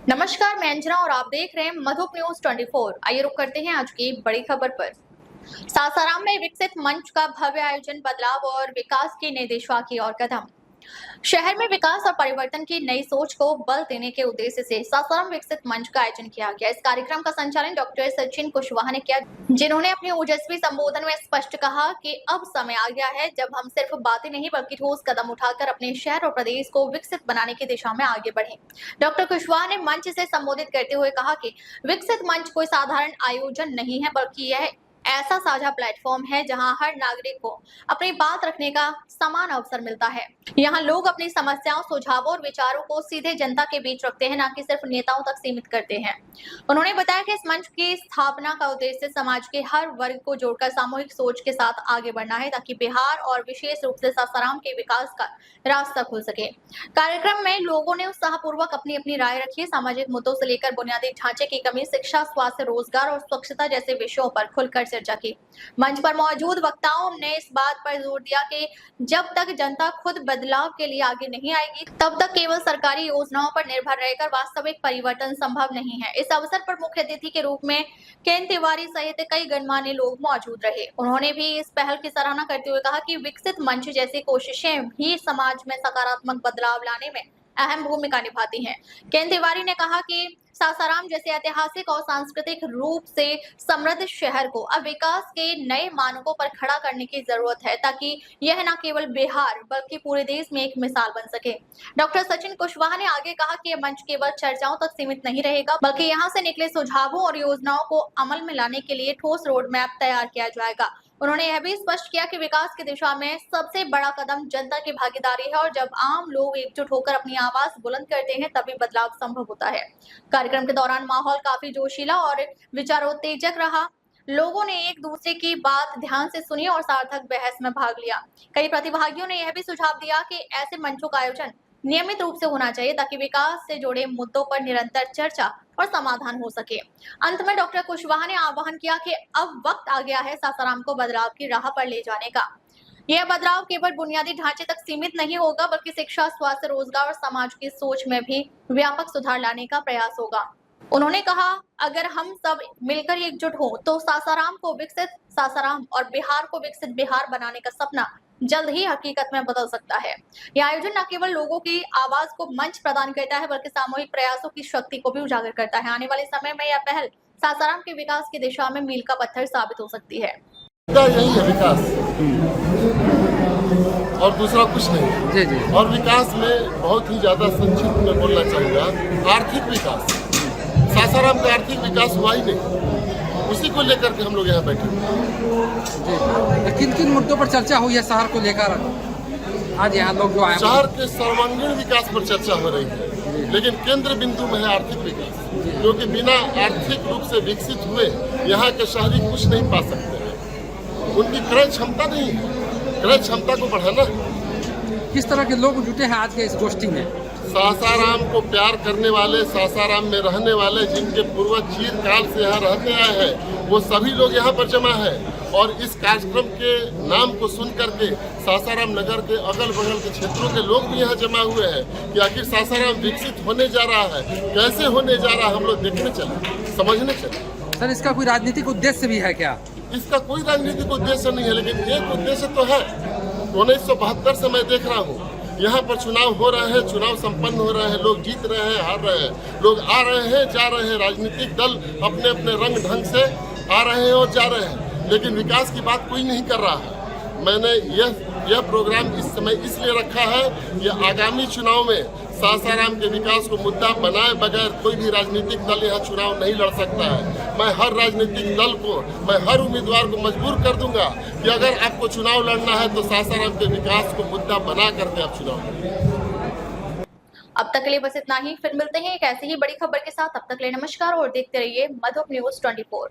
नमस्कार, मैं अंजना और आप देख रहे हैं मधुप न्यूज 24। आइए रुक करते हैं आज की बड़ी खबर पर। सासाराम में विकसित मंच का भव्य आयोजन, बदलाव और विकास की नई दिशा की ओर कदम। शहर में विकास और परिवर्तन की नई सोच को बल देने के उद्देश्य से सासाराम विकसित मंच का आयोजन किया गया। इस कार्यक्रम का संचालन डॉक्टर सचिन कुशवाहा ने किया, जिन्होंने अपने ओजस्वी संबोधन में स्पष्ट कहा कि अब समय आ गया है जब हम सिर्फ बातें नहीं बल्कि ठोस कदम उठाकर अपने शहर और प्रदेश को विकसित बनाने की दिशा में आगे बढ़े। डॉक्टर कुशवाहा ने मंच से संबोधित करते हुए कहा कि विकसित मंच कोई साधारण आयोजन नहीं है, बल्कि यह ऐसा साझा प्लेटफॉर्म है जहां हर नागरिक को अपनी बात रखने का समान अवसर मिलता है। यहाँ लोग अपनी समस्याओं, सुझावों और विचारों को सीधे जनता के बीच रखते हैं, न कि सिर्फ नेताओं तक सीमित करते हैं। उन्होंने बताया कि इस मंच की स्थापना का उद्देश्य समाज के हर वर्ग को जोड़कर सामूहिक सोच के साथ आगे बढ़ना है, ताकि बिहार और विशेष रूप से सासाराम के विकास का रास्ता खुल सके। कार्यक्रम में लोगों ने उत्साहपूर्वक अपनी अपनी राय रखी। सामाजिक मुद्दों से लेकर बुनियादी ढांचे की कमी, शिक्षा, स्वास्थ्य, रोजगार और स्वच्छता जैसे विषयों पर खुलकर चर्चा की। मंच पर मौजूद वक्ताओं ने इस बात पर जोर दिया कि जब तक जनता खुद बदलाव के लिए आगे नहीं आएगी, तब तक केवल सरकारी योजनाओं पर निर्भर रहकर वास्तविक परिवर्तन संभव नहीं है। इस अवसर पर मुख्य अतिथि के रूप में केन तिवारी सहित कई गणमान्य लोग मौजूद रहे। उन्होंने भी इस पहल की सराहना करते हुए कहा कि विकसित मंच जैसी कोशिशें भी समाज में सकारात्मक बदलाव लाने में अहम भूमिका निभाती हैं। केन तिवारी ने कहा कि सासाराम जैसे ऐतिहासिक और सांस्कृतिक रूप से समृद्ध शहर को अब विकास के नए मानकों पर खड़ा करने की जरूरत है, ताकि यह न केवल बिहार बल्कि पूरे देश में एक मिसाल बन सके। डॉक्टर सचिन कुशवाहा ने आगे कहा कि यह मंच केवल चर्चाओं तक सीमित नहीं रहेगा, बल्कि यहां से निकले सुझावों और योजनाओं को अमल में लाने के लिए ठोस रोड मैप तैयार किया जाएगा। उन्होंने यह भी स्पष्ट किया कि विकास की दिशा में सबसे बड़ा कदम जनता की भागीदारी है और जब आम लोग एकजुट होकर अपनी आवाज बुलंद करते हैं तभी बदलाव संभव होता है। कार्यक्रम के दौरान माहौल काफी जोशीला और विचारोत्तेजक रहा। लोगों ने एक दूसरे की बात ध्यान से सुनी और सार्थक बहस में भाग लिया। कई प्रतिभागियों ने यह भी सुझाव दिया कि ऐसे मंचों का आयोजन नियमित रूप से होना चाहिए, ताकि विकास से जुड़े मुद्दों पर निरंतर चर्चा और समाधान हो सके। अंत में डॉक्टर कुशवाहा ने आह्वान किया कि अब वक्त आ गया है सासाराम को बदलाव की राह पर ले जाने का। यह बदलाव केवल बुनियादी ढांचे तक सीमित नहीं होगा, बल्कि शिक्षा, स्वास्थ्य, रोजगार और समाज की सोच में भी व्यापक सुधार लाने का प्रयास होगा। उन्होंने कहा, अगर हम सब मिलकर एकजुट हों तो सासाराम को विकसित सासाराम और बिहार को विकसित बिहार बनाने का सपना जल्द ही हकीकत में बदल सकता है। यह आयोजन न केवल लोगों की आवाज को मंच प्रदान करता है, बल्कि सामूहिक प्रयासों की शक्ति को भी उजागर करता है। आने वाले समय में यह पहल सासाराम के विकास की दिशा में मील का पत्थर साबित हो सकती है। यही है विकास और दूसरा कुछ नहीं। जी जी। और विकास में बहुत ही ज्यादा संक्षिप्त में बोलना चाहूँगा, आर्थिक विकास। सासाराम का आर्थिक विकास हुआ ही नहीं, उसी को लेकर के हम लोग यहाँ बैठे जी। किन किन मुद्दों पर चर्चा हुई है शहर को लेकर आज यहाँ लोग जो आए? शहर के सर्वांगीण विकास पर चर्चा हो रही है, लेकिन केंद्र बिंदु में है आर्थिक विकास, क्योंकि बिना आर्थिक रूप से विकसित हुए यहाँ के शहरी कुछ नहीं पा सकते हैं। उनकी क्रय क्षमता नहीं है, क्रय क्षमता को बढ़ाना है। किस तरह के लोग जुटे हैं आज के इस गोष्ठी में? सासाराम को प्यार करने वाले, सासाराम में रहने वाले, जिनके पूर्वज चिरकाल से यहाँ रहते आए हैं, वो सभी लोग यहाँ पर जमा है। और इस कार्यक्रम के नाम को सुन करके सासाराम नगर के अगल बगल के क्षेत्रों के लोग भी यहाँ जमा हुए हैं कि आखिर सासाराम विकसित होने जा रहा है, कैसे होने जा रहा है, हम लोग देखने चले, समझने चले। सर, इसका कोई राजनीतिक उद्देश्य भी है क्या? इसका कोई राजनीतिक उद्देश्य नहीं है, लेकिन एक उद्देश्य तो है। 1972 से मैं देख रहा हूँ यहाँ पर चुनाव हो रहे हैं, चुनाव संपन्न हो रहे हैं, लोग जीत रहे हैं, हार रहे हैं, लोग आ रहे हैं, जा रहे हैं, राजनीतिक दल अपने अपने रंग ढंग से आ रहे हैं और जा रहे हैं, लेकिन विकास की बात कोई नहीं कर रहा है। मैंने यह प्रोग्राम इस समय इसलिए रखा है कि आगामी चुनाव में सासाराम के विकास को मुद्दा बनाए बगैर कोई भी राजनीतिक दल यहाँ चुनाव नहीं लड़ सकता है। मैं हर राजनीतिक दल को, मैं हर उम्मीदवार को मजबूर कर दूंगा कि अगर आपको चुनाव लड़ना है तो सासाराम के विकास को मुद्दा बना करके आप चुनाव लड़ें। अब तक के लिए बस इतना ही, फिर मिलते हैं एक ऐसी ही बड़ी खबर के साथ। अब तक के लिए नमस्कार और देखते रहिए मधुप न्यूज 24।